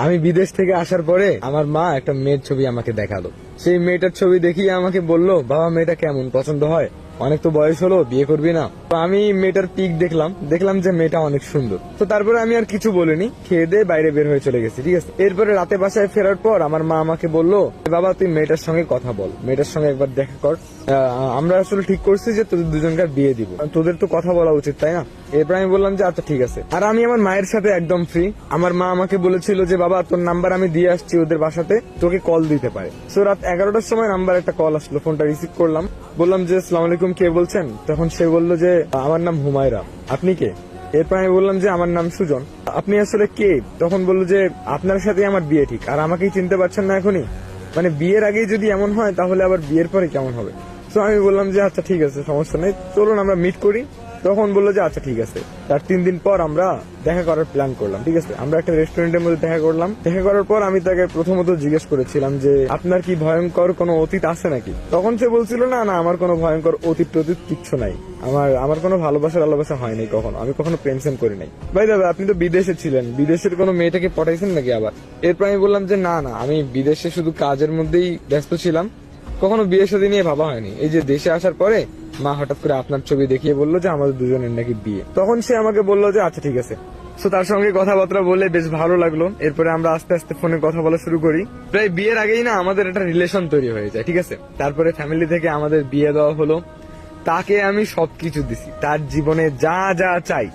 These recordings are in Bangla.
আমি বিদেশ থেকে আসার পরে আমার মা একটা মেয়ের ছবি আমাকে দেখালো। সেই মেয়েটার ছবি দেখিয়ে আমাকে বললো, বাবা মেয়েটা কেমন, পছন্দ হয়? অনেক তো বয়স হলো, বিয়ে করবি না? তো আমি মেয়েটার পিক দেখলাম যে মেয়েটা অনেক সুন্দর। তো তারপরে আমি আর কিছু বলিনি, খেয়ে দিয়ে বাইরে বের হয়ে চলে গেছি, ঠিক আছে। এরপরে রাতে বাসায় ফেরার পর আমার মা আমাকে বললো, বাবা তুই মেয়েটার সঙ্গে কথা বল, মেয়েটার সঙ্গে একবার দেখা কর। আমরা আসলে ঠিক করছি যে তোদের দুজনকার বিয়ে দিব, তোদের তো কথা বলা উচিত, তাই না? এরপর আমি বললাম যে আচ্ছা ঠিক আছে। আর আমি আমার মায়ের সাথে একদম ফ্রি। আমার মা আমাকে বলেছিল যে বাবা তোর নাম্বার আমি দিয়ে আসছি ওদের বাসাতে, তোকে কল দিতে পারে। সো রাত 11টার সময় নাম্বার একটা কল আসলো, ফোনটা রিসিভ করলাম, বললাম যে আসসালামু আলাইকুম, কে বলছেন? তখন সে বললো যে আমার নাম হুমায়রা, আপনি কে? এরপর আমি বললাম যে আমার নাম সুজন, আপনি আসলে কে? তখন বললো যে আপনার সাথে আমার বিয়ে ঠিক, আর আমাকেই চিনতে পারছেন না এখনই? মানে বিয়ের আগেই যদি এমন হয় তাহলে আবার বিয়ের পরে কেমন হবে? তো আমি বললাম যে আচ্ছা ঠিক আছে, সমস্যা নেই, চলুন আমরা মিট করি। তখন বললো যে আচ্ছা ঠিক আছে। তার 3 দিন পর আমরা দেখা করার প্ল্যান করলাম, ঠিক আছে। আমরা একটা রেস্টুরেন্টের মধ্যে দেখা করলাম। দেখা করার পর আমি তাকে প্রথমত জিজ্ঞেস করেছিলাম যে আপনার কি ভয়ঙ্কর কোনো অতীত আছে নাকি? তখন সে বলছিল না না, আমার কোনো ভয়ঙ্কর অতীত কিচ্ছু নাই, আমার কোনো ভালোবাসা হয়নি কখনো, আমি কখনো প্রেম করি নাই। ভাই দাদা আপনি তো বিদেশে ছিলেন, বিদেশের কোনো মেয়েটাকে পটাইছেন নাকি আবার? এরপর আমি বললাম যে না না, আমি বিদেশে শুধু কাজের মধ্যেই ব্যস্ত ছিলাম, কখনো বিয়ে শাদী নিয়ে ভাবা হয়নি। এই যে দেশে আসার পরে মা হঠাৎ করে আপনার ছবি দেখিয়ে বললো যে আমাদের দুজনের নাকি বিয়ে। তখন সে আমাকে বললো যে আচ্ছা ঠিক আছে। তো তার সঙ্গে কথাবার্তা বলে বেশ ভালো লাগলো। এরপরে আমরা আস্তে আস্তে ফোনে কথা বলা শুরু করি। প্রায় বিয়ের আগেই না আমাদের একটা রিলেশন তৈরি হয়ে যায়, ঠিক আছে। তারপরে ফ্যামিলি থেকে আমাদের বিয়ে দেওয়া হলো। তাকে আমি সবকিছু দিছি, তার জীবনে যা যা চাই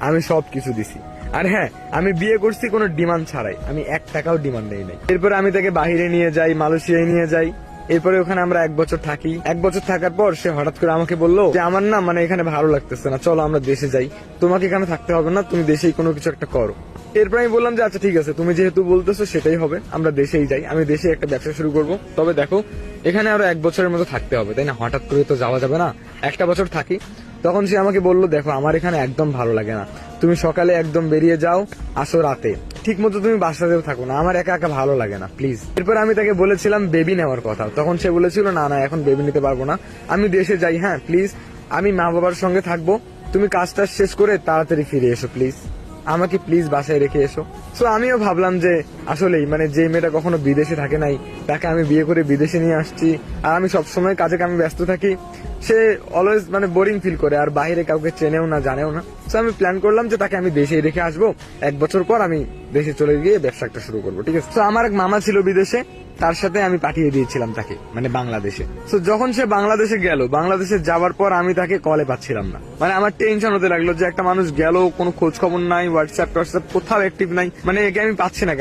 আমি সবকিছু দিছি। আর হ্যাঁ, আমি বিয়ে করছি কোনো ডিমান্ড ছাড়াই, আমি 1 টাকাও ডিমান্ড নেই নাই। এরপরে আমি তাকে বাহিরে নিয়ে যাই, মালয়েশিয়ায় নিয়ে যাই। এরপরে ওখানে আমরা 1 বছর থাকি। 1 বছর থাকার পর সে হঠাৎ করে আমাকে বললো যে আমার না মানে এখানে ভালো লাগতেছে না, চলো আমরা দেশে যাই, তোমাকে এখানে থাকতে হবে না, তুমি দেশেই কোনো কিছু একটা করো। এরপর আমি বললাম যে আচ্ছা ঠিক আছে, তুমি যেহেতু বলতেছো সেটাই হবে, আমরা দেশেই যাই, আমি দেশে একটা ব্যবসা শুরু করব। তবে দেখো এখানে আরো 1 বছরের মতো থাকতে হবে, তাই না? হঠাৎ করে তো যাওয়া যাবে না, 1টা বছর থাকি। তখন সে আমাকে বললো, দেখো আমার এখানে একদম ভালো লাগে না, তুমি সকালে একদম বেরিয়ে যাও, আসো রাতে, ঠিক মতো তুমি বাসাতেও থাকো না, আমার একা একা ভালো লাগে না, প্লিজ। এরপর আমি তাকে বলেছিলাম বেবি নেওয়ার কথা। তখন সে বলেছিল না না, এখন বেবি নিতে পারবো না, আমি দেশে যাই, হ্যাঁ প্লিজ, আমি মা বাবার সঙ্গে থাকবো, তুমি কাজটা শেষ করে তাড়াতাড়ি ফিরে এসো প্লিজ, আমাকে প্লিজ বাসায় রেখে এসো। সো আমিও ভাবলাম যে আসলেই মানে যে মেয়েটা কখনো বিদেশে থাকে নাই, তাকে আমি বিয়ে করে বিদেশে নিয়ে আসছি, আর আমি সবসময় কাজে কামে ব্যস্ত থাকি, সে অলওয়েজ মানে বোরিং ফিল করে, আর বাইরে কাউকে চেনেও না, জানেও না। সো আমি প্ল্যান করলাম যে তাকে আমি দেশেই রেখে আসবো, 1 বছর পর আমি দেশে চলে গিয়ে ব্যবসা একটা শুরু করবো, ঠিক আছে। তো আমার এক মামা ছিল বিদেশে, তার সাথে আমি পাঠিয়ে দিয়েছিলাম তাকে, মানে বাংলাদেশে। তো যখন সে বাংলাদেশে গেল, বাংলাদেশে যাওয়ার পর আমি তাকে কলে পাচ্ছিলাম না, মানে আমার টেনশন হতে লাগলো যে একটা মানুষ গেল, কোনো খোঁজ খবর নাই, হোয়াটসঅ্যাপ কোথাও অ্যাক্টিভ নাই, মানে একে আমি পাচ্ছি না।